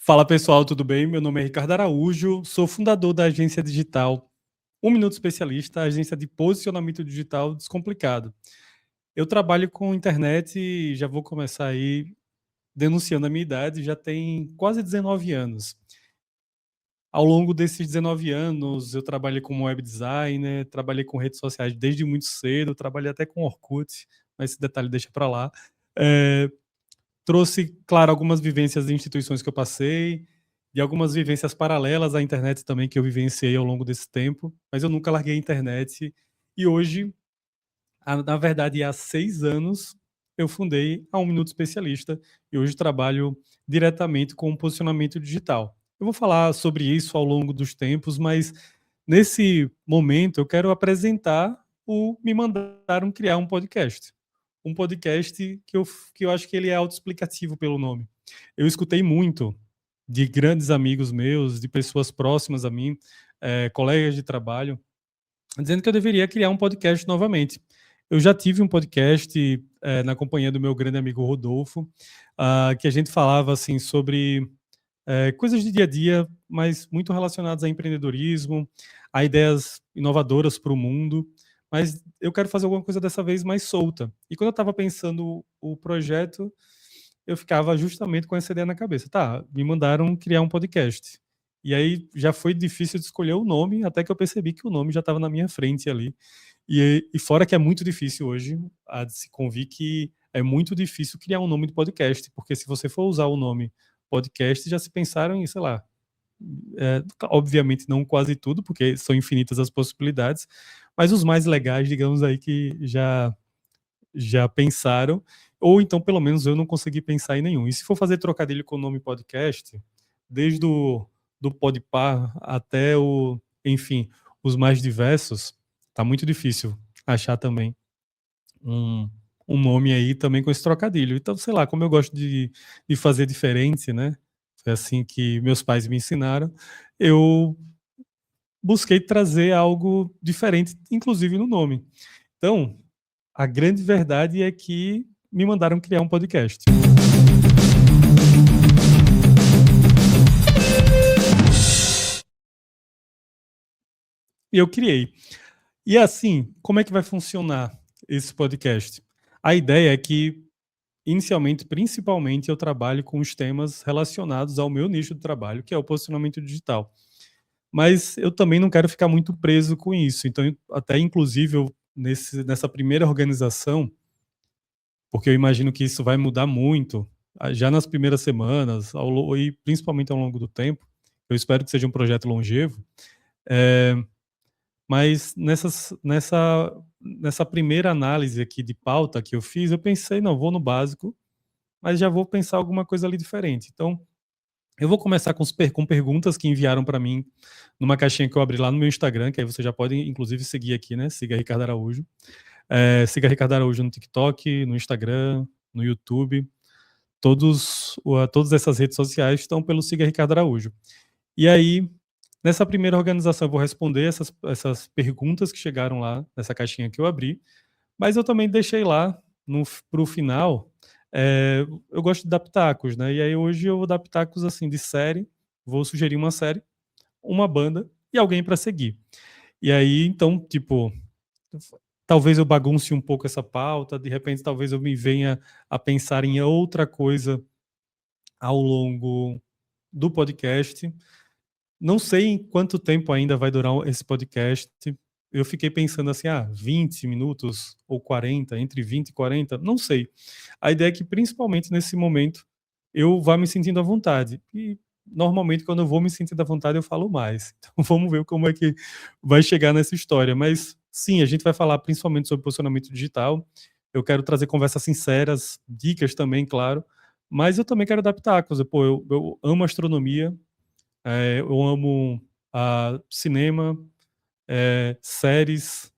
Fala pessoal, tudo bem? Meu nome é Ricardo Araújo, sou fundador da agência digital 1 Minuto Especialista, agência de posicionamento digital descomplicado. Eu trabalho com internet e já vou começar aí denunciando a minha idade, já tem quase 19 anos. Ao longo desses 19 anos, eu trabalhei como web designer, trabalhei com redes sociais desde muito cedo, trabalhei até com Orkut, mas esse detalhe deixa para lá. Eh, Trouxe, claro, algumas vivências de instituições que eu passei, e algumas vivências paralelas à internet também que eu vivenciei ao longo desse tempo, mas eu nunca larguei a internet. E hoje, na verdade, há 6 anos, eu fundei a 1 Minuto Especialista e hoje trabalho diretamente com o posicionamento digital. Eu vou falar sobre isso ao longo dos tempos, mas nesse momento eu quero apresentar o Me Mandaram Criar um Podcast. Um podcast que eu acho que ele é autoexplicativo pelo nome. Eu escutei muito de grandes amigos meus, de pessoas próximas a mim, colegas de trabalho, dizendo que eu deveria criar um podcast novamente. Eu já tive um podcast na companhia do meu grande amigo Rodolfo, que a gente falava assim sobre coisas de dia a dia, mas muito relacionadas a empreendedorismo, a ideias inovadoras para o mundo. Mas eu quero fazer alguma coisa dessa vez mais solta. E quando eu estava pensando o projeto, eu ficava justamente com essa ideia na cabeça. Tá, me mandaram criar um podcast. E aí já foi difícil de escolher o nome, até que eu percebi que o nome já estava na minha frente ali. E fora que é muito difícil hoje, há de se convir que é muito difícil criar um nome de podcast, porque se você for usar o nome podcast, já se pensaram em, sei lá, obviamente não quase tudo, porque são infinitas as possibilidades, mas os mais legais, digamos aí, que já pensaram, ou então pelo menos eu não consegui pensar em nenhum. E se for fazer trocadilho com o nome podcast, desde do Podpah até enfim, os mais diversos, tá muito difícil achar também um, um nome aí também com esse trocadilho. Então, sei lá, como eu gosto de fazer diferente, né? Foi assim que meus pais me ensinaram. Eu busquei trazer algo diferente, inclusive no nome. Então, a grande verdade é que me mandaram criar um podcast. E eu criei. E assim, como é que vai funcionar esse podcast? A ideia é que, inicialmente, principalmente, eu trabalho com os temas relacionados ao meu nicho de trabalho, que é o posicionamento digital. Mas eu também não quero ficar muito preso com isso. Então, até inclusive, nessa primeira organização, porque eu imagino que isso vai mudar muito, já nas primeiras semanas, e principalmente ao longo do tempo. Eu espero que seja um projeto longevo. Eh, mas nessa primeira análise aqui de pauta que eu fiz, eu pensei: "Não, vou no básico, mas já vou pensar alguma coisa ali diferente". Então, eu vou começar com perguntas que enviaram para mim numa caixinha que eu abri lá no meu Instagram, que aí você já pode inclusive seguir aqui, né, siga Ricardo Araújo. Siga Ricardo Araújo no TikTok, no Instagram, no YouTube. Todas essas redes sociais estão pelo Siga Ricardo Araújo. E aí, nessa primeira organização, eu vou responder essas perguntas que chegaram lá nessa caixinha que eu abri, mas eu também deixei lá para o final. Eu gosto de dar pitacos, né? E aí hoje eu vou dar pitacos assim de série, vou sugerir uma série, uma banda e alguém para seguir. E aí, então, tipo, talvez eu bagunce um pouco essa pauta, de repente talvez eu me venha a pensar em outra coisa ao longo do podcast. Não sei em quanto tempo ainda vai durar esse podcast. Eu fiquei pensando assim, 20 minutos ou 40, entre 20 e 40, não sei. A ideia é que, principalmente nesse momento, eu vá me sentindo à vontade. E, normalmente, quando eu vou me sentindo à vontade, eu falo mais. Então, vamos ver como é que vai chegar nessa história. Mas, sim, a gente vai falar principalmente sobre posicionamento digital. Eu quero trazer conversas sinceras, dicas também, claro. Mas eu também quero dar pitacos. Pô, eu amo astronomia, eu amo cinema, séries,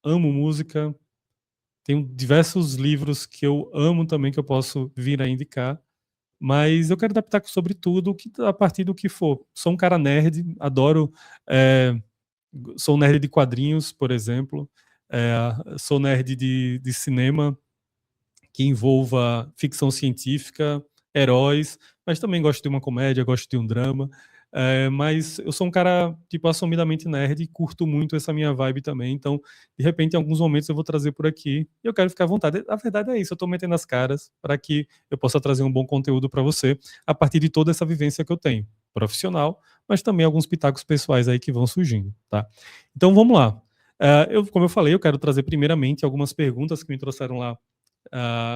amo música. Tenho diversos livros que eu amo também, que eu posso vir a indicar. Mas eu quero adaptar sobre tudo, a partir do que for. Sou um cara nerd, adoro. eh, Sou nerd de quadrinhos, por exemplo. Sou nerd de cinema que envolva ficção científica, heróis, mas também gosto de uma comédia, gosto de um drama. Mas eu sou um cara, tipo, assumidamente nerd e curto muito essa minha vibe também. Então, de repente, em alguns momentos eu vou trazer por aqui e eu quero ficar à vontade. A verdade é isso, eu tô metendo as caras para que eu possa trazer um bom conteúdo para você a partir de toda essa vivência que eu tenho, profissional, mas também alguns pitacos pessoais aí que vão surgindo, tá? Então, vamos lá. Como eu falei, eu quero trazer primeiramente algumas perguntas que me trouxeram lá,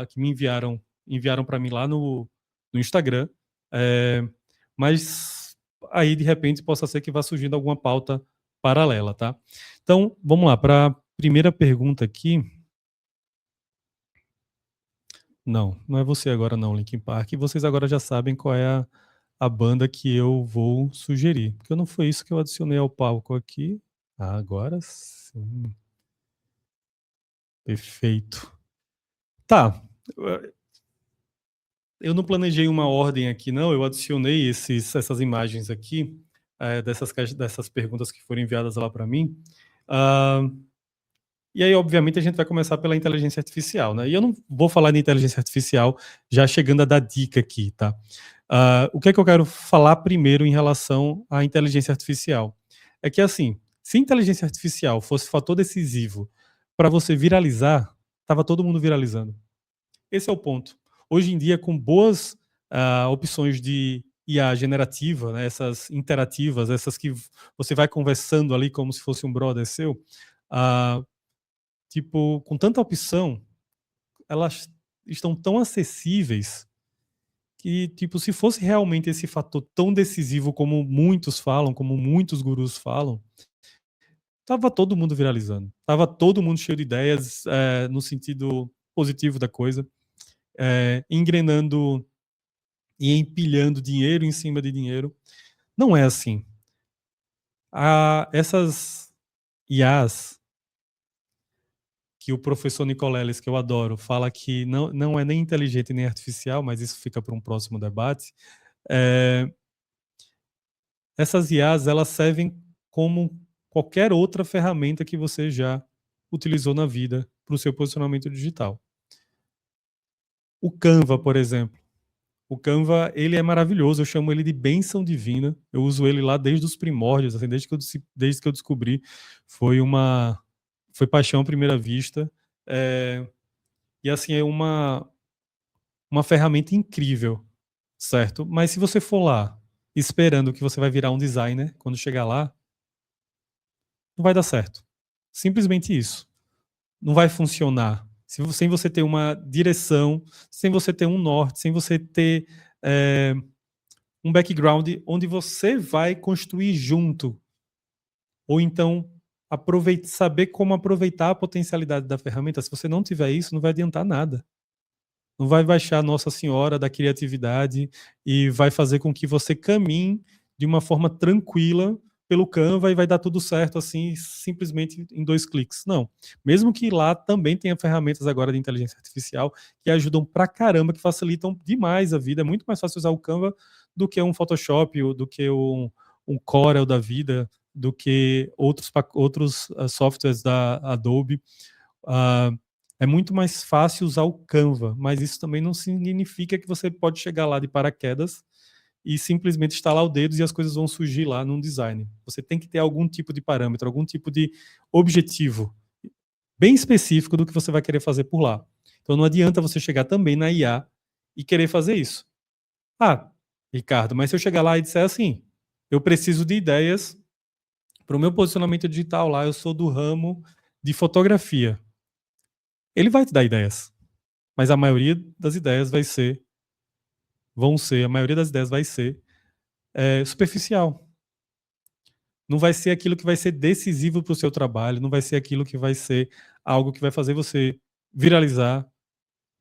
que me enviaram para mim lá no Instagram. É, mas aí, de repente, possa ser que vá surgindo alguma pauta paralela, tá? Então, vamos lá, para a primeira pergunta aqui. Não, não é você agora não, Linkin Park. Vocês agora já sabem qual é a banda que eu vou sugerir. Porque não foi isso que eu adicionei ao palco aqui. Agora sim. Perfeito. Tá. Eu não planejei uma ordem aqui, não. Eu adicionei essas imagens aqui, dessas perguntas que foram enviadas lá para mim. Ah, e aí, obviamente, a gente vai começar pela inteligência artificial, né? E eu não vou falar de inteligência artificial já chegando a dar dica aqui, tá? O que é que eu quero falar primeiro em relação à inteligência artificial? É que, assim, se inteligência artificial fosse fator decisivo para você viralizar, estava todo mundo viralizando. Esse é o ponto. Hoje em dia, com boas opções de IA generativa, né, essas interativas, essas que você vai conversando ali como se fosse um brother seu, ah, tipo, com tanta opção, elas estão tão acessíveis que, tipo, se fosse realmente esse fator tão decisivo como muitos falam, como muitos gurus falam, tava todo mundo viralizando. Tava todo mundo cheio de ideias, no sentido positivo da coisa, engrenando e empilhando dinheiro em cima de dinheiro. Não é assim. Essas IAs que o professor Nicoleles, que eu adoro, fala que não é nem inteligente nem artificial, mas isso fica para um próximo debate. Essas IAs, elas servem como qualquer outra ferramenta que você já utilizou na vida para o seu posicionamento digital. O Canva, por exemplo. O Canva, ele é maravilhoso, eu chamo ele de bênção divina. Eu uso ele lá desde os primórdios, assim, desde que eu descobri. Foi paixão à primeira vista. É, e assim, é uma ferramenta incrível, certo? Mas se você for lá esperando que você vai virar um designer quando chegar lá, não vai dar certo. Simplesmente isso. Não vai funcionar. Sem você ter uma direção, sem você ter um norte, sem você ter um background onde você vai construir junto. Ou então saber como aproveitar a potencialidade da ferramenta. Se você não tiver isso, não vai adiantar nada. Não vai baixar Nossa Senhora da criatividade e vai fazer com que você caminhe de uma forma tranquila pelo Canva e vai dar tudo certo assim, simplesmente em 2 cliques. Não. Mesmo que lá também tenha ferramentas agora de inteligência artificial que ajudam pra caramba, que facilitam demais a vida. É muito mais fácil usar o Canva do que um Photoshop, ou do que um Corel da vida, do que outros softwares da Adobe. Uh, é muito mais fácil usar o Canva, mas isso também não significa que você pode chegar lá de paraquedas e simplesmente estalar o dedo e as coisas vão surgir lá num design. Você tem que ter algum tipo de parâmetro, algum tipo de objetivo bem específico do que você vai querer fazer por lá. Então não adianta você chegar também na IA e querer fazer isso. Ah, Ricardo, mas se eu chegar lá e disser assim, eu preciso de ideias para o meu posicionamento digital lá, eu sou do ramo de fotografia. Ele vai te dar ideias, mas a maioria das ideias a maioria das ideias vai ser superficial. Não vai ser aquilo que vai ser decisivo para o seu trabalho, não vai ser aquilo que vai ser algo que vai fazer você viralizar,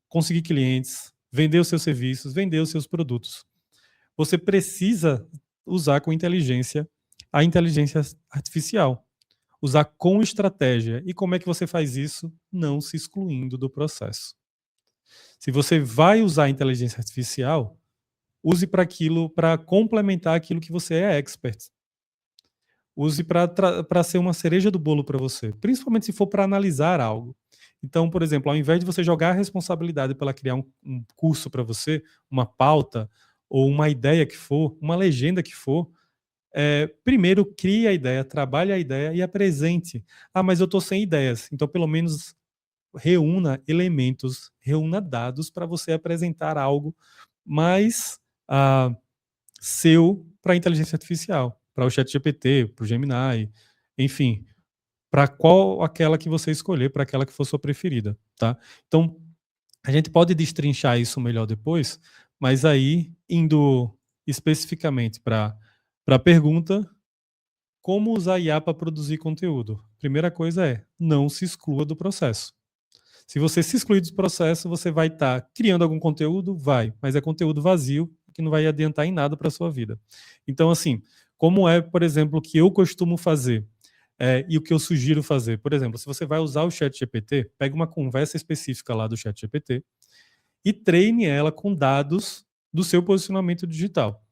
conseguir clientes, vender os seus serviços, vender os seus produtos. Você precisa usar com inteligência a inteligência artificial. Usar com estratégia. E como é que você faz isso? Não se excluindo do processo. Se você vai usar a inteligência artificial, use para aquilo, para complementar aquilo que você é expert. Use para ser uma cereja do bolo para você, principalmente se for para analisar algo. Então, por exemplo, ao invés de você jogar a responsabilidade para ela criar um curso para você, uma pauta, ou uma ideia que for, uma legenda que for, primeiro crie a ideia, trabalhe a ideia e apresente. Ah, mas eu estou sem ideias. Então, pelo menos reúna elementos, reúna dados para você apresentar algo mais seu para a inteligência artificial, para o ChatGPT, para o Gemini, enfim, para qual aquela que você escolher, para aquela que for sua preferida, tá? Então, a gente pode destrinchar isso melhor depois, mas aí, indo especificamente para a pergunta, como usar IA para produzir conteúdo? Primeira coisa é, não se exclua do processo. Se você se excluir do processo, você vai estar criando algum conteúdo? Vai, mas é conteúdo vazio que não vai adiantar em nada para a sua vida. Então, assim, como é, por exemplo, o que eu costumo fazer e o que eu sugiro fazer? Por exemplo, se você vai usar o ChatGPT, pega uma conversa específica lá do ChatGPT e treine ela com dados do seu posicionamento digital.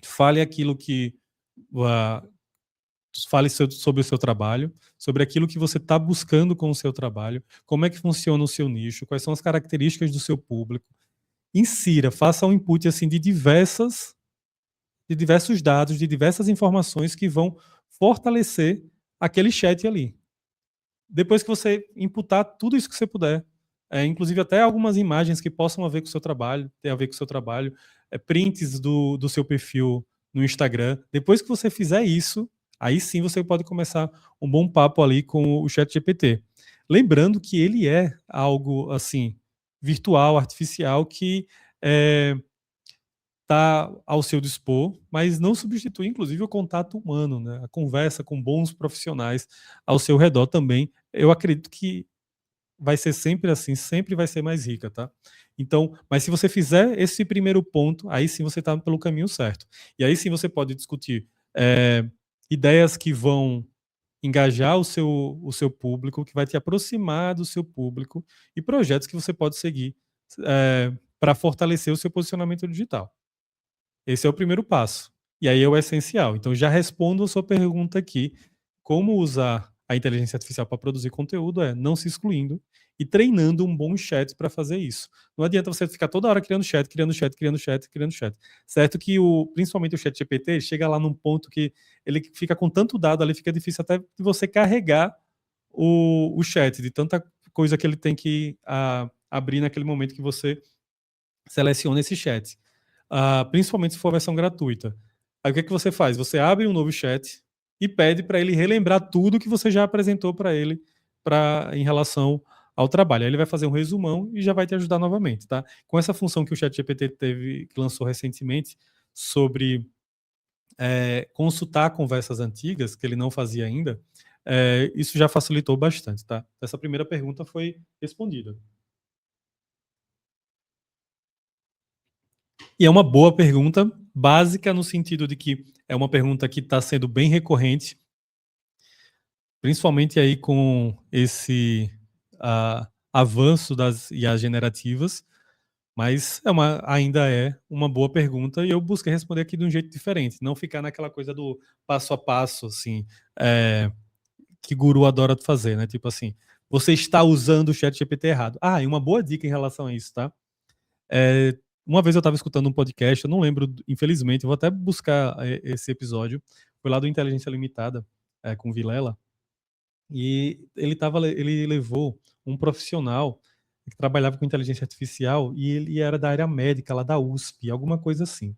Fale aquilo que fale sobre o seu trabalho, sobre aquilo que você está buscando com o seu trabalho, como é que funciona o seu nicho, quais são as características do seu público. Insira, faça um input assim de diversos dados, de diversas informações que vão fortalecer aquele chat ali. Depois que você imputar tudo isso que você puder, inclusive até algumas imagens que possam a ver com o seu trabalho, ter a ver com o seu trabalho, prints do seu perfil no Instagram. Depois que você fizer isso, aí sim você pode começar um bom papo ali com o ChatGPT. Lembrando que ele é algo assim virtual, artificial, que está ao seu dispor, mas não substitui, inclusive, o contato humano, né? A conversa com bons profissionais ao seu redor também. Eu acredito que vai ser sempre assim, sempre vai ser mais rica, tá? Então, mas se você fizer esse primeiro ponto, aí sim você está pelo caminho certo. E aí sim você pode discutir ideias que vão engajar o seu público, que vai te aproximar do seu público e projetos que você pode seguir para fortalecer o seu posicionamento digital. Esse é o primeiro passo. E aí é o essencial. Então, já respondo a sua pergunta aqui. Como usar a inteligência artificial para produzir conteúdo não se excluindo e treinando um bom chat para fazer isso. Não adianta você ficar toda hora criando chat, criando chat, criando chat, criando chat. Certo que principalmente o chat GPT chega lá num ponto que ele fica com tanto dado ali, fica difícil até de você carregar o chat, de tanta coisa que ele tem que abrir naquele momento que você seleciona esse chat. Principalmente se for a versão gratuita. Aí o que você faz? Você abre um novo chat e pede para ele relembrar tudo que você já apresentou para ele em relação ao trabalho. Aí ele vai fazer um resumão e já vai te ajudar novamente, tá? Com essa função que o ChatGPT que lançou recentemente sobre consultar conversas antigas, que ele não fazia ainda, isso já facilitou bastante, tá? Essa primeira pergunta foi respondida. E é uma boa pergunta, básica no sentido de que é uma pergunta que está sendo bem recorrente, principalmente aí com esse avanço das IAs generativas, mas ainda é uma boa pergunta e eu busquei responder aqui de um jeito diferente, não ficar naquela coisa do passo a passo, assim, que guru adora fazer, né? Tipo assim, você está usando o ChatGPT errado. E uma boa dica em relação a isso, tá? Uma vez eu estava escutando um podcast, eu não lembro, infelizmente, eu vou até buscar esse episódio, foi lá do Inteligência Limitada, com Vilela, e ele levou um profissional que trabalhava com inteligência artificial e ele era da área médica, lá da USP, alguma coisa assim.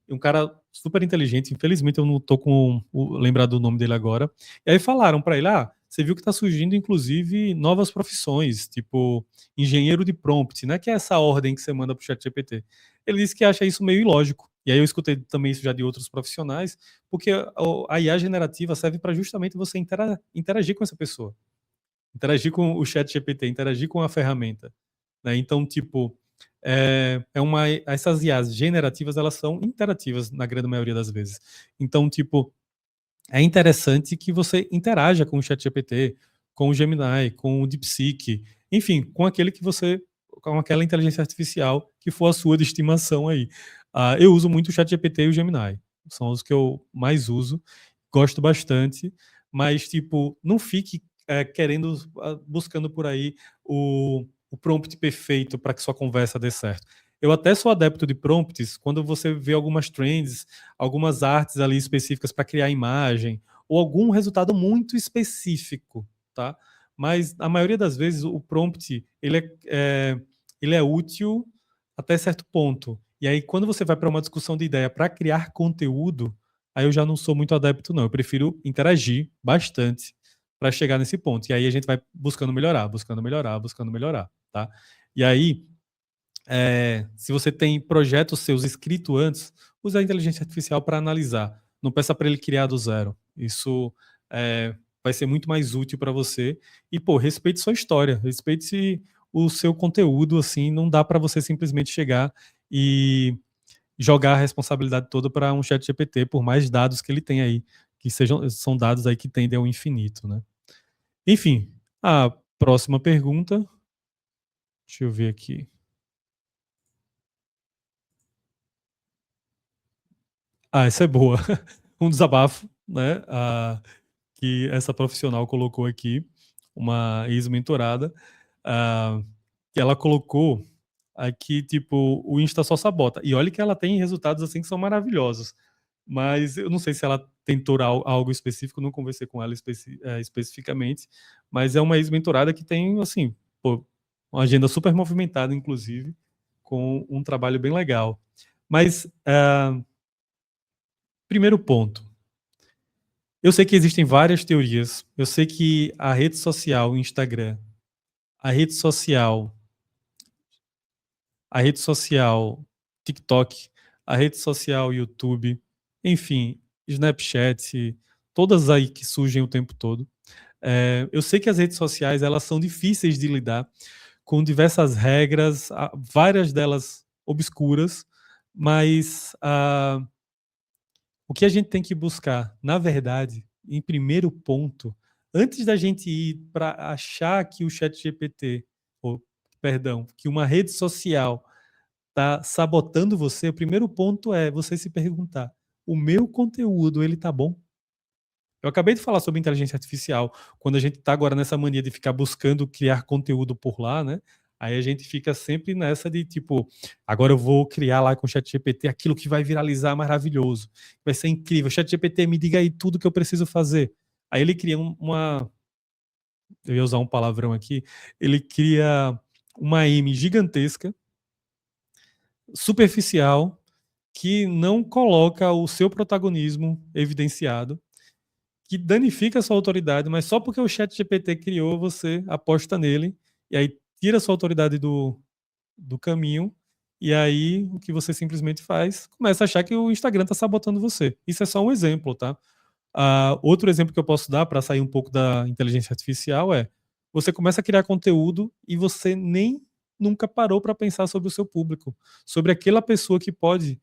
Um cara super inteligente, infelizmente eu não tô com lembrar do nome dele agora. E aí falaram para ele, você viu que está surgindo inclusive novas profissões, tipo engenheiro de prompt, né, que é essa ordem que você manda pro ChatGPT. Ele disse que acha isso meio ilógico. E aí eu escutei também isso já de outros profissionais, porque a IA generativa serve para justamente você interagir com essa pessoa, interagir com o ChatGPT, interagir com a ferramenta, né? Então, tipo, essas IAs generativas, elas são interativas na grande maioria das vezes. Então, tipo, é interessante que você interaja com o ChatGPT, com o Gemini, com o DeepSeek, enfim, com aquela inteligência artificial que for a sua de estimação aí. Eu uso muito o ChatGPT e o Gemini, são os que eu mais uso, gosto bastante, mas, tipo, não fique querendo, buscando por aí o prompt perfeito para que sua conversa dê certo. Eu até sou adepto de prompts quando você vê algumas trends, algumas artes ali específicas para criar imagem, ou algum resultado muito específico, tá? Mas a maioria das vezes o prompt ele é útil até certo ponto. E aí, quando você vai para uma discussão de ideia para criar conteúdo, aí eu já não sou muito adepto, não. Eu prefiro interagir bastante para chegar nesse ponto. E aí a gente vai buscando melhorar, buscando melhorar, buscando melhorar, tá? E aí, se você tem projetos seus escritos antes, use a inteligência artificial para analisar. Não peça para ele criar do zero. Isso vai ser muito mais útil para você. E, pô, respeite sua história, respeite o seu conteúdo, assim, não dá para você simplesmente chegar e jogar a responsabilidade toda para um chat GPT, por mais dados que ele tem aí, que são dados aí que tendem ao infinito, né? Enfim, a próxima pergunta, deixa eu ver aqui. Essa é boa. Um desabafo, né? Que essa profissional colocou aqui, uma ex-mentorada, ah, que ela colocou aqui, tipo, o Insta só sabota. E olha que ela tem resultados assim que são maravilhosos. Mas eu não sei se ela tentou algo específico, não conversei com ela especificamente, mas é uma ex-mentorada que tem, assim, pô, uma agenda super movimentada, inclusive, com um trabalho bem legal. Mas, primeiro ponto, eu sei que existem várias teorias, eu sei que a rede social, o Instagram, a rede social, a rede social TikTok, a rede social YouTube, enfim, Snapchat, todas aí que surgem o tempo todo. Eu sei que as redes sociais elas são difíceis de lidar, com diversas regras, várias delas obscuras, mas o que a gente tem que buscar, na verdade, em primeiro ponto, antes da gente ir para achar que o ChatGPT, ou, perdão, que uma rede social está sabotando você, o primeiro ponto é você se perguntar: o meu conteúdo ele tá bom? Eu acabei de falar sobre inteligência artificial, quando a gente está agora nessa mania de ficar buscando criar conteúdo por lá, né? Aí a gente fica sempre nessa de tipo, agora eu vou criar lá com o ChatGPT aquilo que vai viralizar maravilhoso, vai ser incrível. ChatGPT, me diga aí tudo que eu preciso fazer. Aí ele cria eu ia usar um palavrão aqui, ele cria uma M gigantesca, superficial, que não coloca o seu protagonismo evidenciado, que danifica a sua autoridade, mas só porque o chat GPT criou, você aposta nele, e aí tira a sua autoridade do caminho, e aí o que você simplesmente faz, começa a achar que o Instagram está sabotando você. Isso é só um exemplo, tá? Outro exemplo que eu posso dar para sair um pouco da inteligência artificial é você começa a criar conteúdo e você nem nunca parou para pensar sobre o seu público, sobre aquela pessoa que pode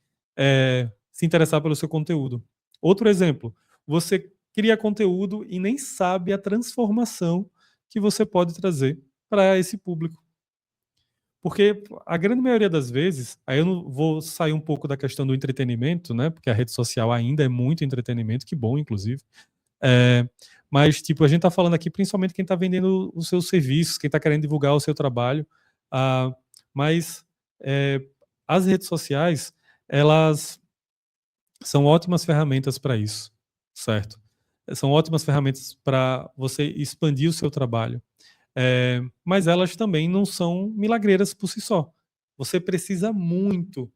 se interessar pelo seu conteúdo. Outro exemplo, você cria conteúdo e nem sabe a transformação que você pode trazer para esse público. Porque a grande maioria das vezes, aí eu não vou sair um pouco da questão do entretenimento, né? Porque a rede social ainda é muito entretenimento, que bom, inclusive. É, mas, tipo, a gente tá falando aqui principalmente quem tá vendendo os seus serviços, quem tá querendo divulgar o seu trabalho. Ah, mas é, as redes sociais, elas são ótimas ferramentas para isso, certo? São ótimas ferramentas para você expandir o seu trabalho. Mas elas também não são milagreiras por si só. Você precisa muito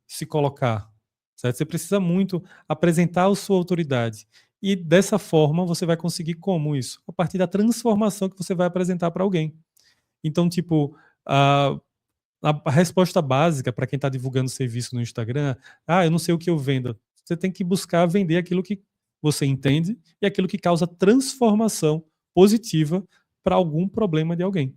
se colocar, certo? Você precisa muito apresentar a sua autoridade. E dessa forma você vai conseguir como isso? A partir da transformação que você vai apresentar para alguém. Então, tipo, a resposta básica para quem está divulgando serviço no Instagram, eu não sei o que eu vendo. Você tem que buscar vender aquilo que você entende e aquilo que causa transformação positiva para algum problema de alguém.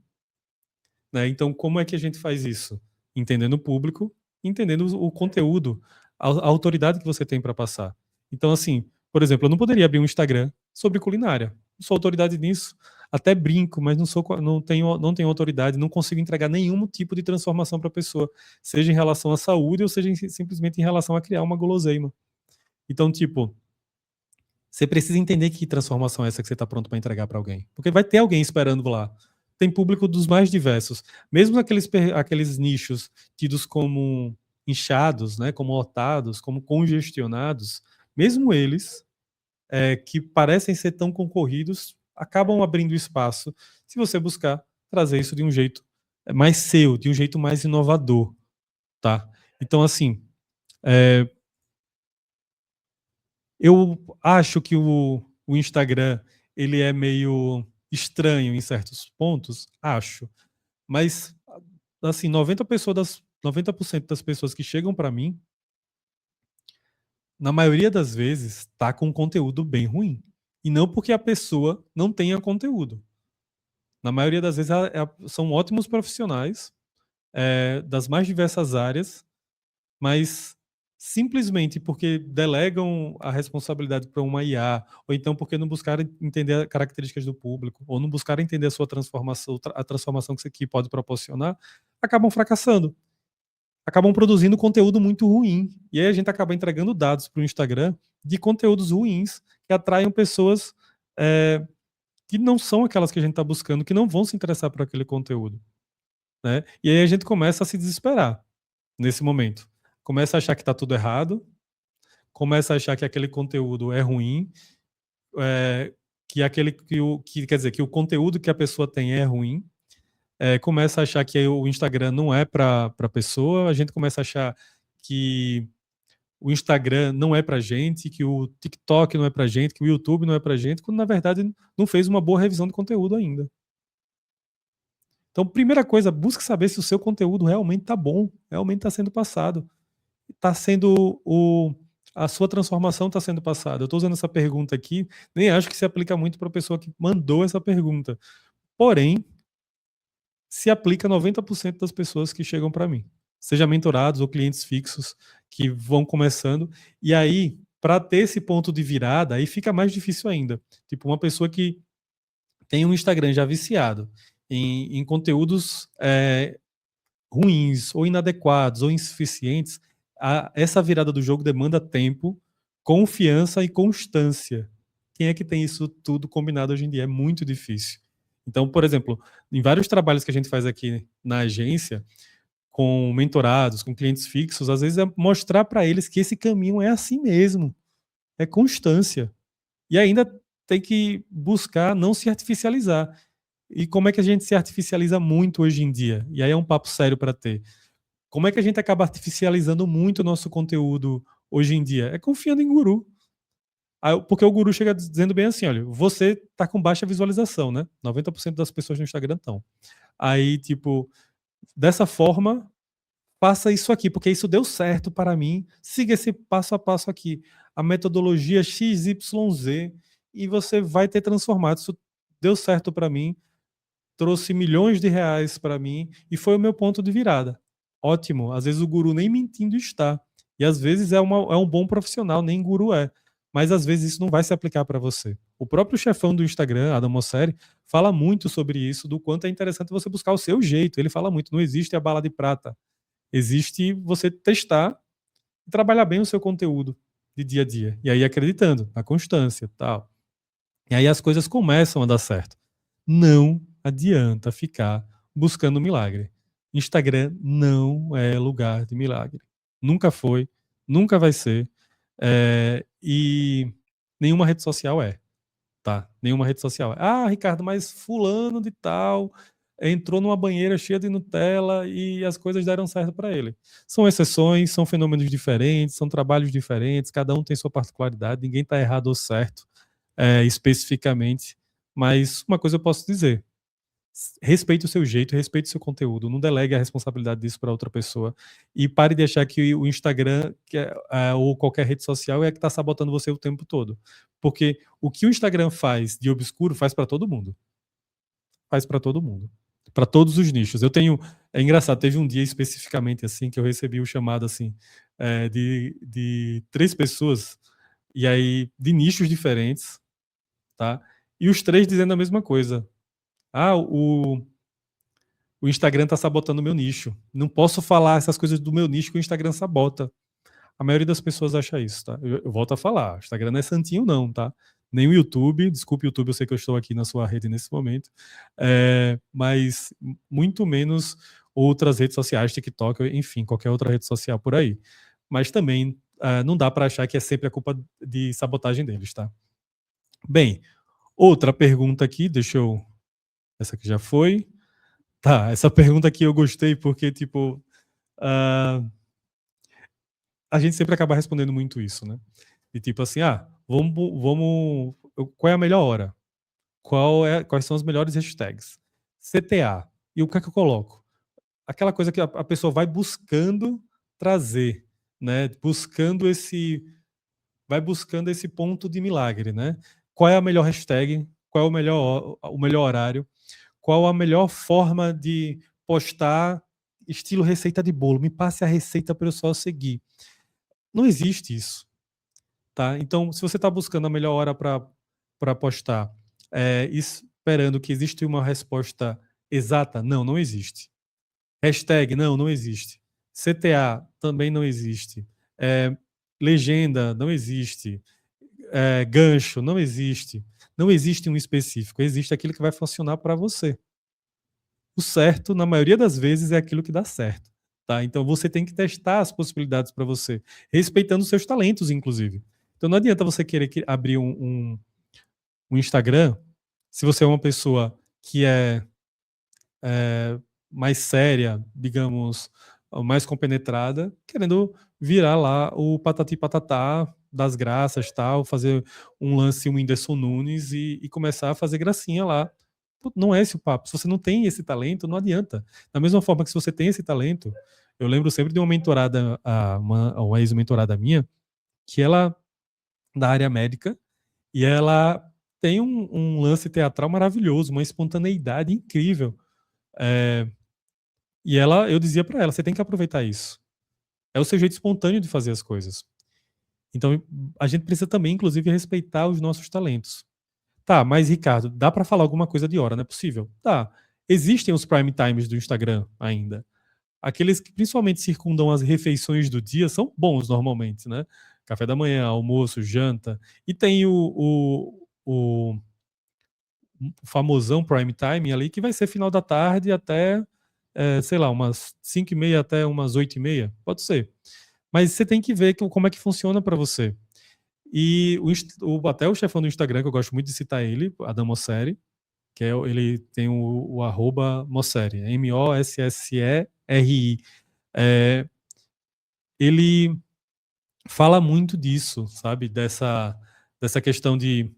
Né? Então, como é que a gente faz isso? Entendendo o público, entendendo o conteúdo, a autoridade que você tem para passar. Então, assim, por exemplo, eu não poderia abrir um Instagram sobre culinária. Não sou autoridade nisso. Até brinco, mas não tenho autoridade, não consigo entregar nenhum tipo de transformação para a pessoa, seja em relação à saúde ou seja simplesmente em relação a criar uma guloseima. Então, tipo, Você precisa entender que transformação é essa que você está pronto para entregar para alguém. Porque vai ter alguém esperando lá. Tem público dos mais diversos. Mesmo aqueles nichos tidos como inchados, né, como lotados, como congestionados, mesmo eles, que parecem ser tão concorridos, acabam abrindo espaço se você buscar trazer isso de um jeito mais seu, de um jeito mais inovador, tá? Então, assim, é, eu acho que o Instagram ele é meio estranho em certos pontos, acho. Mas, assim, 90% das pessoas que chegam para mim, na maioria das vezes, tá com conteúdo bem ruim. E não porque a pessoa não tenha conteúdo. Na maioria das vezes, são ótimos profissionais, das mais diversas áreas, mas simplesmente porque delegam a responsabilidade para uma IA, ou então porque não buscaram entender as características do público, ou não buscaram entender a sua transformação, a transformação que isso aqui pode proporcionar, acabam fracassando. Acabam produzindo conteúdo muito ruim. E aí a gente acaba entregando dados para o Instagram de conteúdos ruins que atraem pessoas que não são aquelas que a gente está buscando, que não vão se interessar por aquele conteúdo. Né? E aí a gente começa a se desesperar nesse momento. Começa a achar que está tudo errado, começa a achar que aquele conteúdo é ruim, quer dizer, que o conteúdo que a pessoa tem é ruim, começa a achar que o Instagram não é para a pessoa, a gente começa a achar que o Instagram não é pra gente, que o TikTok não é pra gente, que o YouTube não é pra gente, quando na verdade não fez uma boa revisão de conteúdo ainda. Então, primeira coisa, busque saber se o seu conteúdo realmente está bom, realmente está sendo passado. Está sendo a sua transformação está sendo passada. Eu estou usando essa pergunta aqui, nem acho que se aplica muito para a pessoa que mandou essa pergunta. Porém, se aplica a 90% das pessoas que chegam para mim, seja mentorados ou clientes fixos que vão começando. E aí, para ter esse ponto de virada, aí fica mais difícil ainda. Tipo, uma pessoa que tem um Instagram já viciado em conteúdos ruins, ou inadequados, ou insuficientes, essa virada do jogo demanda tempo, confiança e constância. Quem é que tem isso tudo combinado hoje em dia? É muito difícil. Então, por exemplo, em vários trabalhos que a gente faz aqui na agência, com mentorados, com clientes fixos, às vezes é mostrar para eles que esse caminho é assim mesmo, é constância. E ainda tem que buscar não se artificializar. E como é que a gente se artificializa muito hoje em dia? E aí é um papo sério para ter. Como é que a gente acaba artificializando muito o nosso conteúdo hoje em dia? É confiando em guru. Porque o guru chega dizendo bem assim, olha, você tá com baixa visualização, né? 90% das pessoas no Instagram estão. Aí, tipo, dessa forma, faça isso aqui, porque isso deu certo para mim. Siga esse passo a passo aqui. A metodologia XYZ e você vai ter transformado. Isso deu certo para mim, trouxe milhões de reais para mim e foi o meu ponto de virada. Ótimo. Às vezes o guru nem mentindo está. E às vezes é um bom profissional, nem guru é. Mas às vezes isso não vai se aplicar para você. O próprio chefão do Instagram, Adam Mosseri, fala muito sobre isso, do quanto é interessante você buscar o seu jeito. Ele fala muito, não existe a bala de prata. Existe você testar e trabalhar bem o seu conteúdo de dia a dia. E aí acreditando, na constância, tal. E aí as coisas começam a dar certo. Não adianta ficar buscando milagre. Instagram não é lugar de milagre. Nunca foi, nunca vai ser. E nenhuma rede social é, tá? Nenhuma rede social é. Ah, Ricardo, mas fulano de tal entrou numa banheira cheia de Nutella e as coisas deram certo para ele. São exceções, são fenômenos diferentes, são trabalhos diferentes, cada um tem sua particularidade, ninguém está errado ou certo especificamente. Mas uma coisa eu posso dizer: respeite o seu jeito, respeite o seu conteúdo, não delegue a responsabilidade disso para outra pessoa e pare de achar que o Instagram ou qualquer rede social é que está sabotando você o tempo todo. Porque o que o Instagram faz de obscuro faz para todo mundo. Faz para todo mundo. Para todos os nichos. É engraçado, teve um dia especificamente assim que eu recebi o chamado assim de 3 pessoas e aí de nichos diferentes, tá? E os 3 dizendo a mesma coisa. Ah, o Instagram tá sabotando o meu nicho. Não posso falar essas coisas do meu nicho que o Instagram sabota. A maioria das pessoas acha isso, tá? Eu volto a falar, o Instagram não é santinho não, tá? Nem o YouTube, desculpe o YouTube, eu sei que eu estou aqui na sua rede nesse momento, mas muito menos outras redes sociais, TikTok, enfim, qualquer outra rede social por aí. Mas também não dá para achar que é sempre a culpa de sabotagem deles, tá? Bem, outra pergunta aqui, essa aqui já foi. Tá, essa pergunta aqui eu gostei porque, tipo, a gente sempre acaba respondendo muito isso, né? E tipo assim, qual é a melhor hora? Quais são as melhores hashtags? CTA. E o que é que eu coloco? Aquela coisa que a pessoa vai buscando trazer, né? Vai buscando esse ponto de milagre, né? Qual é a melhor hashtag? Qual é o melhor horário? Qual a melhor forma de postar estilo receita de bolo? Me passe a receita para eu só seguir. Não existe isso, tá? Então, se você está buscando a melhor hora para postar, esperando que exista uma resposta exata, não existe. Hashtag, não existe. CTA também não existe. Legenda, não existe. Gancho, não existe. Não existe um específico, existe aquilo que vai funcionar para você. O certo, na maioria das vezes, é aquilo que dá certo. Tá? Então você tem que testar as possibilidades para você, respeitando os seus talentos, inclusive. Então não adianta você querer abrir um Instagram se você é uma pessoa que é mais séria, digamos, mais compenetrada, querendo virar lá o patati patatá das graças, tal, fazer um lance, um Whindersson Nunes e começar a fazer gracinha lá. Não é esse o papo. Se você não tem esse talento, não adianta. Da mesma forma que se você tem esse talento, eu lembro sempre de uma mentorada, uma ex-mentorada minha, que ela, da área médica, e ela tem um lance teatral maravilhoso, uma espontaneidade incrível. É, eu dizia para ela, você tem que aproveitar isso. É o seu jeito espontâneo de fazer as coisas. Então, a gente precisa também, inclusive, respeitar os nossos talentos. Tá, mas Ricardo, dá para falar alguma coisa de hora, não é possível? Tá. Existem os prime times do Instagram ainda. Aqueles que principalmente circundam as refeições do dia são bons normalmente, né? Café da manhã, almoço, janta. E tem o famosão prime time ali, que vai ser final da tarde até, sei lá, umas 5h30 até umas 8h30. Pode ser. Mas você tem que ver como é que funciona para você. E até o chefão do Instagram, que eu gosto muito de citar ele, Adam Mosseri, ele tem o arroba Mosseri, Mosseri. Ele fala muito disso, sabe? Dessa questão de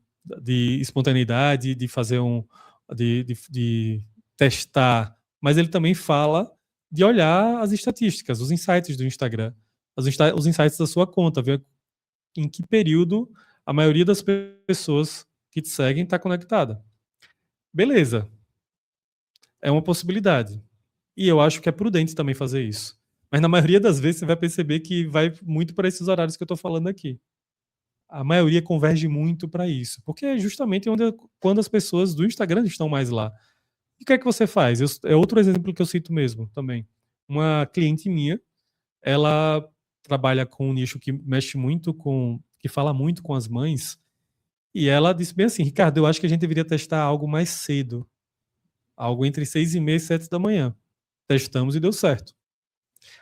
espontaneidade, de fazer de testar. Mas ele também fala de olhar as estatísticas, os insights do Instagram, os insights da sua conta, ver em que período a maioria das pessoas que te seguem está conectada. Beleza, é uma possibilidade. E eu acho que é prudente também fazer isso. Mas na maioria das vezes você vai perceber que vai muito para esses horários que eu estou falando aqui. A maioria converge muito para isso, porque é justamente quando as pessoas do Instagram estão mais lá. E o que é que você faz? É outro exemplo que eu cito mesmo também. Uma cliente minha, ela trabalha com um nicho que mexe muito que fala muito com as mães, e ela disse bem assim, Ricardo, eu acho que a gente deveria testar algo mais cedo, algo entre 6h30 e 7 da manhã. Testamos e deu certo.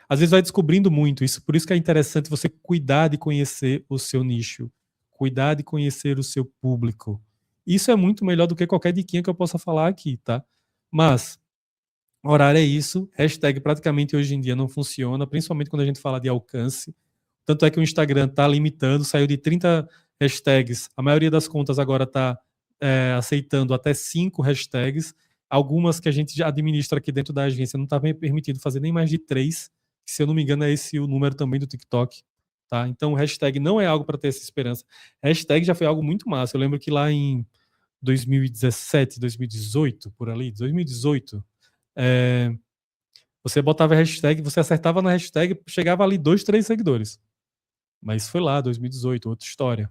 Às vezes vai descobrindo muito isso, por isso que é interessante você cuidar de conhecer o seu nicho, cuidar de conhecer o seu público. Isso é muito melhor do que qualquer diquinha que eu possa falar aqui, tá? Mas, horário é isso, hashtag praticamente hoje em dia não funciona, principalmente quando a gente fala de alcance. Tanto é que o Instagram está limitando, saiu de 30 hashtags, a maioria das contas agora está aceitando até 5 hashtags, algumas que a gente já administra aqui dentro da agência não está permitindo fazer nem mais de 3, que se eu não me engano é esse o número também do TikTok. Tá? Então, hashtag não é algo para ter essa esperança. Hashtag já foi algo muito massa. Eu lembro que lá em 2017, 2018, por ali, 2018, você botava hashtag, você acertava na hashtag, chegava ali 2, 3 seguidores. Mas foi lá, 2018, outra história.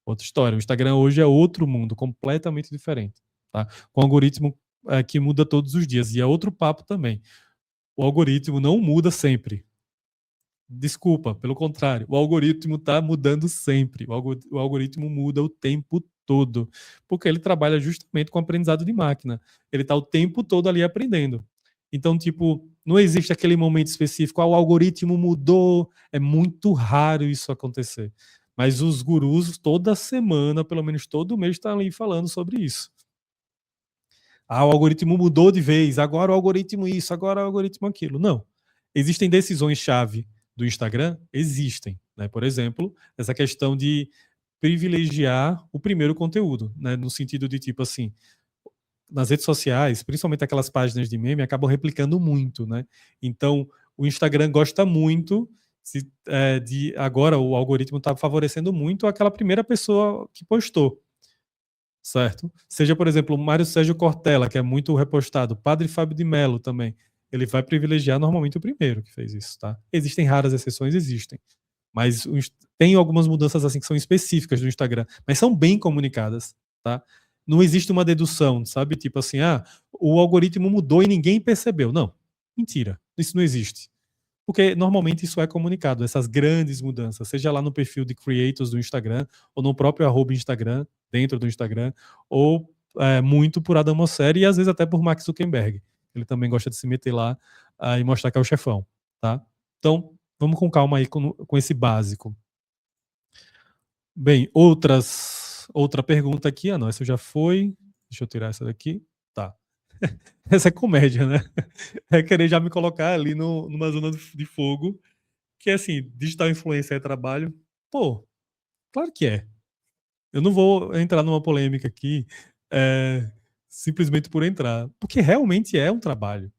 Outra história. O Instagram hoje é outro mundo, completamente diferente. Tá? Com um algoritmo que muda todos os dias. E é outro papo também. O algoritmo não muda sempre. Desculpa, pelo contrário, o algoritmo está mudando sempre. O algoritmo muda o tempo todo, porque ele trabalha justamente com aprendizado de máquina. Ele está o tempo todo ali aprendendo. Então, tipo, não existe aquele momento específico, o algoritmo mudou. É muito raro isso acontecer. Mas os gurus, toda semana, pelo menos todo mês, estão ali falando sobre isso. O algoritmo mudou de vez, agora o algoritmo isso, agora o algoritmo aquilo. Não. Existem decisões-chave do Instagram? Existem. Né? Por exemplo, essa questão de privilegiar o primeiro conteúdo, né? No sentido de tipo assim, nas redes sociais, principalmente aquelas páginas de meme, acabam replicando muito, né? Então, o Instagram gosta muito de agora o algoritmo está favorecendo muito aquela primeira pessoa que postou, certo? Seja, por exemplo, o Mário Sérgio Cortella, que é muito repostado, Padre Fábio de Mello também, ele vai privilegiar normalmente o primeiro que fez isso, tá? Existem raras exceções, existem, mas tem algumas mudanças assim que são específicas do Instagram, mas são bem comunicadas, tá? Não existe uma dedução, sabe? Tipo assim, o algoritmo mudou e ninguém percebeu. Não, mentira, isso não existe. Porque normalmente isso é comunicado, essas grandes mudanças, seja lá no perfil de creators do Instagram, ou no próprio @Instagram, dentro do Instagram, ou muito por Adam Mosseri e às vezes até por Mark Zuckerberg. Ele também gosta de se meter lá e mostrar que é o chefão, tá? Então, vamos com calma aí com esse básico. Bem, outra pergunta aqui. Não, essa já foi. Deixa eu tirar essa daqui. Tá. Essa é comédia, né? É querer já me colocar ali numa zona de fogo. Que é assim, digital influencer é trabalho? Pô, claro que é. Eu não vou entrar numa polêmica aqui simplesmente por entrar. Porque realmente é um trabalho.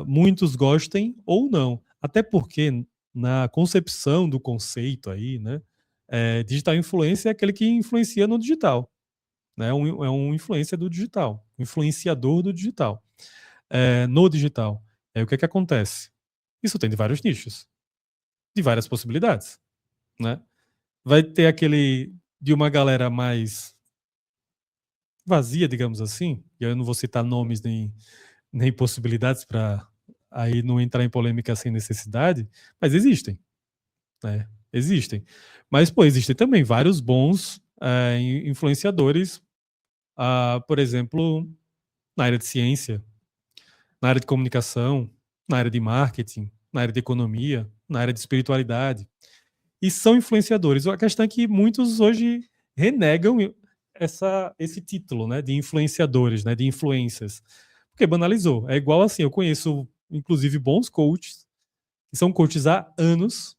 Muitos gostem ou não. Até porque na concepção do conceito aí, né? Digital influencer é aquele que influencia no digital. Né? É um influencer do digital, um influenciador do digital. No digital. Aí o que acontece? Isso tem de vários nichos, de várias possibilidades. Né? Vai ter aquele de uma galera mais vazia, digamos assim, e eu não vou citar nomes nem possibilidades para aí não entrar em polêmica sem necessidade, mas existem. Né? Existem. Mas, pô, existem também vários bons influenciadores, por exemplo, na área de ciência, na área de comunicação, na área de marketing, na área de economia, na área de espiritualidade. E são influenciadores. A questão é que muitos hoje renegam esse título, né, de influenciadores, né, de influencers. Porque banalizou. É igual assim, eu conheço, inclusive, bons coaches, que são coaches há anos,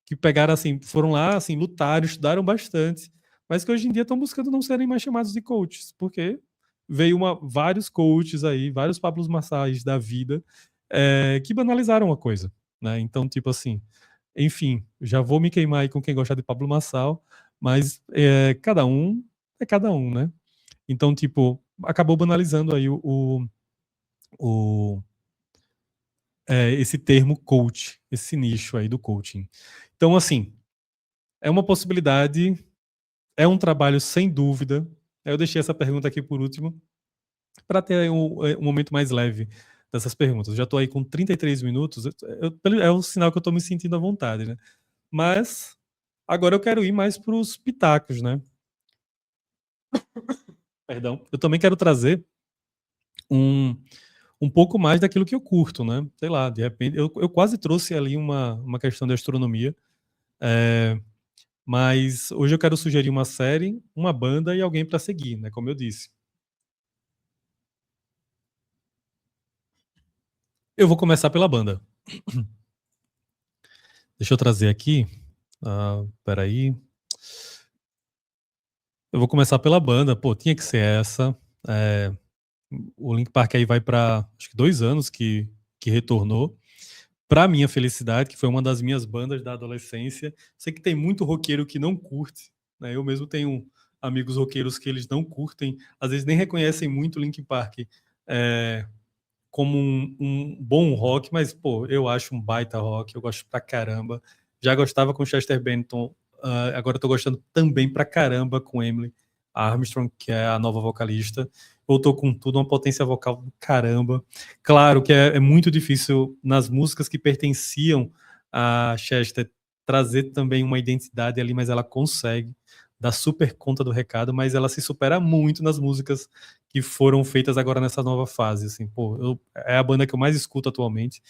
que pegaram assim, foram lá, assim, lutaram, estudaram bastante, mas que hoje em dia estão buscando não serem mais chamados de coaches, porque veio vários coaches aí, vários Pablos Marçais da vida, que banalizaram a coisa, né? Então, tipo assim, enfim, já vou me queimar aí com quem gosta de Pablo Marçal, mas cada um é cada um, né? Então, tipo, acabou banalizando aí o esse termo coach, esse nicho aí do coaching. Então, assim, é uma possibilidade, é um trabalho sem dúvida. Eu deixei essa pergunta aqui por último, para ter um momento mais leve dessas perguntas. Já estou aí com 33 minutos, é um sinal que eu estou me sentindo à vontade, né? Mas agora eu quero ir mais para os pitacos, né? Perdão. Eu também quero trazer um pouco mais daquilo que eu curto, né? Sei lá, de repente, eu quase trouxe ali uma questão de astronomia, mas hoje eu quero sugerir uma série, uma banda e alguém para seguir, né? Como eu disse. Eu vou começar pela banda. Deixa eu trazer aqui. Peraí. Eu vou começar pela banda. Pô, tinha que ser essa. O Linkin Park aí vai para acho que 2 anos que retornou. Para minha felicidade, que foi uma das minhas bandas da adolescência. Sei que tem muito roqueiro que não curte. Né? Eu mesmo tenho amigos roqueiros que eles não curtem. Às vezes nem reconhecem muito o Linkin Park como um bom rock, mas, pô, eu acho um baita rock, eu gosto pra caramba. Já gostava com Chester Bennington, agora eu tô gostando também pra caramba com Emily Armstrong, que é a nova vocalista. Voltou com tudo, uma potência vocal do caramba. Claro que é muito difícil nas músicas que pertenciam a Chester trazer também uma identidade ali, mas ela consegue dar super conta do recado, mas ela se supera muito nas músicas que foram feitas agora nessa nova fase, assim, pô, é a banda que eu mais escuto atualmente,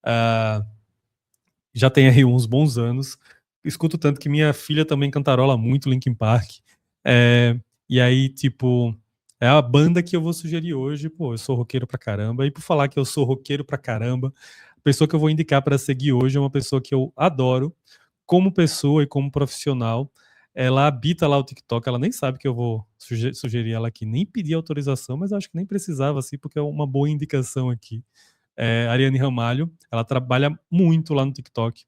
ah, já tem aí uns bons anos, escuto tanto que minha filha também cantarola muito Linkin Park, e aí, tipo, é a banda que eu vou sugerir hoje, pô, eu sou roqueiro pra caramba, e por falar que eu sou roqueiro pra caramba, a pessoa que eu vou indicar para seguir hoje é uma pessoa que eu adoro, como pessoa e como profissional. Ela habita lá o TikTok, ela nem sabe que eu vou sugerir ela aqui, nem pedir autorização, mas acho que nem precisava, assim, porque é uma boa indicação aqui. Ariane Ramalho, ela trabalha muito lá no TikTok,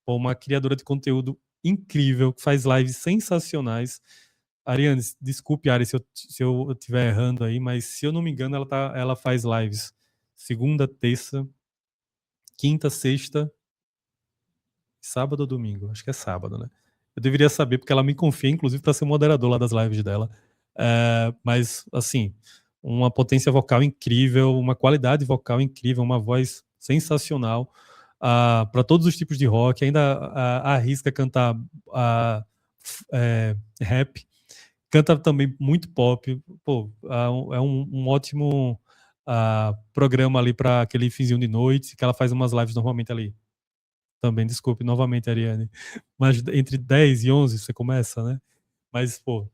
uma criadora de conteúdo incrível, que faz lives sensacionais. Ariane, desculpe, Ari, se eu estiver errando aí, mas se eu não me engano, ela faz lives segunda, terça, quinta, sexta, sábado ou domingo? Acho que é sábado, né? Eu deveria saber, porque ela me confia, inclusive, para ser moderador lá das lives dela. Mas, assim, uma potência vocal incrível, uma qualidade vocal incrível, uma voz sensacional para todos os tipos de rock. Ainda arrisca cantar rap. Canta também muito pop. Pô, é um ótimo programa ali para aquele finzinho de noite, que ela faz umas lives normalmente ali também, desculpe novamente, Ariane, mas entre 10 e 11 você começa, né? Mas, pô,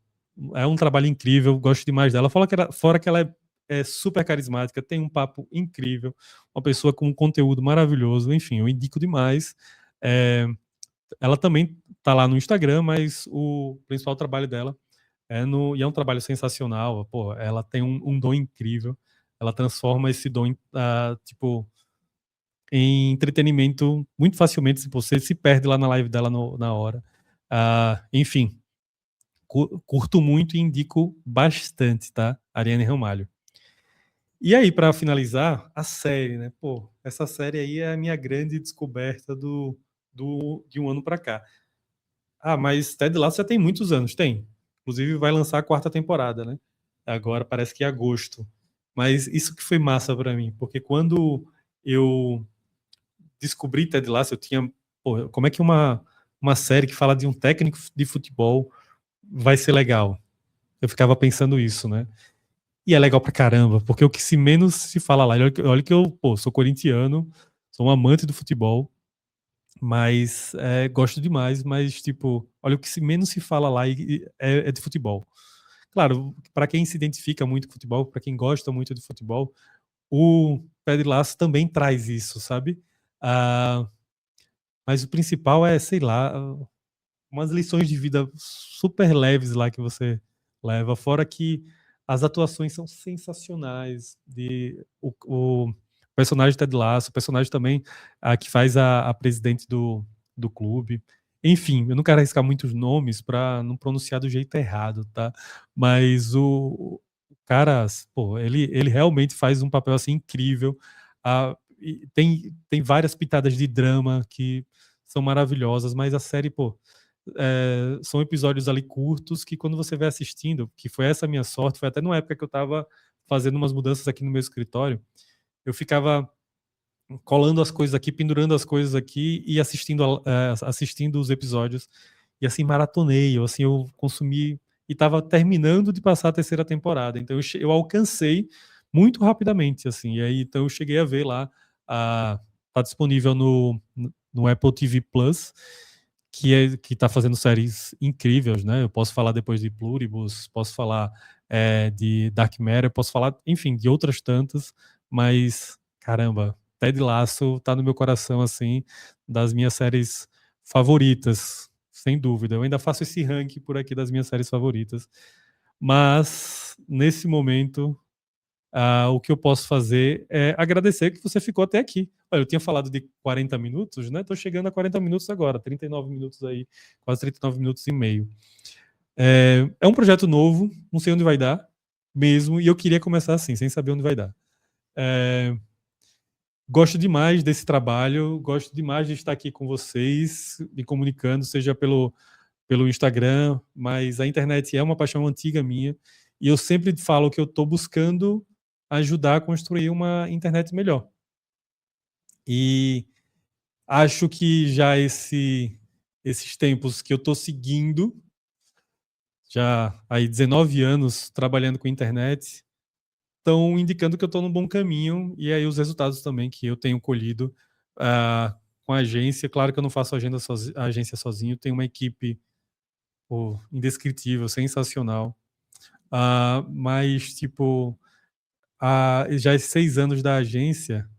é um trabalho incrível, gosto demais dela. Fora que ela é super carismática, tem um papo incrível, uma pessoa com um conteúdo maravilhoso, enfim, eu indico demais. Ela também tá lá no Instagram, mas o principal trabalho dela e é um trabalho sensacional, pô, ela tem um dom incrível, ela transforma esse dom tipo, em entretenimento muito facilmente, se você se perde lá na live dela na hora. Enfim, curto muito e indico bastante, tá? Ariane Ramalho. E aí, para finalizar, a série, né? Pô, essa série aí é a minha grande descoberta de um ano para cá. Mas Ted Lasso já tem muitos anos, tem. Inclusive vai lançar a quarta temporada, né? Agora parece que é agosto. Mas isso que foi massa para mim, porque quando eu descobri Ted Lasso, eu tinha, pô, como é que uma série que fala de um técnico de futebol vai ser legal? Eu ficava pensando isso, né? E é legal pra caramba, porque o que se menos se fala lá, olha que eu, pô, sou corintiano, sou um amante do futebol, mas gosto demais, mas, tipo, olha o que se menos se fala lá é de futebol. Claro, para quem se identifica muito com futebol, para quem gosta muito de futebol, o Ted Lasso também traz isso, sabe? Ah, mas o principal é, sei lá, umas lições de vida super leves lá que você leva, fora que as atuações são sensacionais, o personagem Ted Lasso, o personagem também que faz a presidente do clube. Enfim, eu não quero arriscar muitos nomes para não pronunciar do jeito errado, tá? Mas o cara, pô, ele realmente faz um papel assim incrível. E tem várias pitadas de drama que são maravilhosas, mas a série, pô, são episódios ali curtos que quando você vai assistindo, que foi essa a minha sorte, foi até numa época que eu estava fazendo umas mudanças aqui no meu escritório, eu ficava colando as coisas aqui, pendurando as coisas aqui e assistindo os episódios. E assim, maratonei, assim, eu consumi e estava terminando de passar a terceira temporada. Então eu alcancei muito rapidamente, assim. E aí, então eu cheguei a ver lá, tá disponível no Apple TV Plus, que está fazendo séries incríveis, né? Eu posso falar depois de Pluribus, posso falar de Dark Matter, posso falar, enfim, de outras tantas, mas caramba, Ted Lasso tá no meu coração, assim, das minhas séries favoritas, sem dúvida. Eu ainda faço esse ranking por aqui das minhas séries favoritas, mas nesse momento o que eu posso fazer é agradecer que você ficou até aqui. Olha, eu tinha falado de 40 minutos, né? Tô chegando a 40 minutos agora, 39 minutos aí, quase 39 minutos e meio. É um projeto novo, não sei onde vai dar mesmo, e eu queria começar assim, sem saber onde vai dar. Gosto demais desse trabalho, gosto demais de estar aqui com vocês, me comunicando, seja pelo Instagram, mas a internet é uma paixão antiga minha, e eu sempre falo que eu estou buscando ajudar a construir uma internet melhor. E Acho que já esses tempos que eu estou seguindo, já aí 19 anos trabalhando com internet, estão indicando que eu estou num bom caminho, e aí os resultados também que eu tenho colhido com a agência. Claro que eu não faço a agência sozinho, tenho uma equipe indescritível, sensacional. Mas, tipo, já esses 6 anos da agência,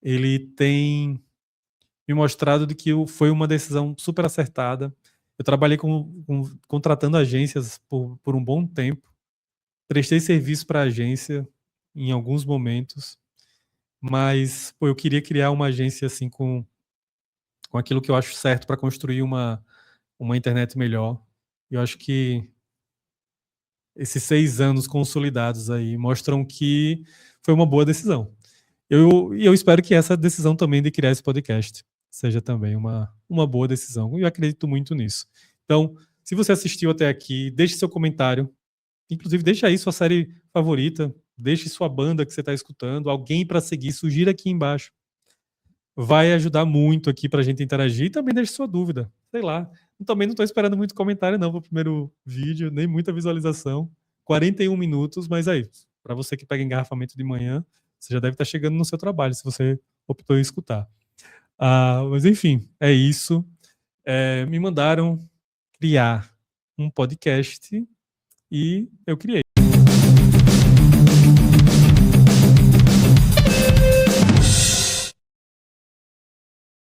ele tem me mostrado de que foi uma decisão super acertada. Eu trabalhei contratando agências por um bom tempo, prestei serviço para a agência em alguns momentos, mas eu queria criar uma agência assim com aquilo que eu acho certo para construir uma internet melhor. Eu acho que esses 6 anos consolidados aí mostram que foi uma boa decisão. Eu espero que essa decisão também de criar esse podcast seja também uma boa decisão. Eu acredito muito nisso. Então, se você assistiu até aqui, deixe seu comentário. Inclusive, deixa aí sua série favorita. Deixe sua banda que você está escutando. Alguém para seguir, sugira aqui embaixo. Vai ajudar muito aqui para a gente interagir. E também deixe sua dúvida. Sei lá. Também não estou esperando muito comentário, não, para o primeiro vídeo, nem muita visualização. 41 minutos, mas aí, para você que pega engarrafamento de manhã, você já deve estar chegando no seu trabalho, se você optou em escutar. Mas enfim, é isso. Me mandaram criar um podcast e eu criei.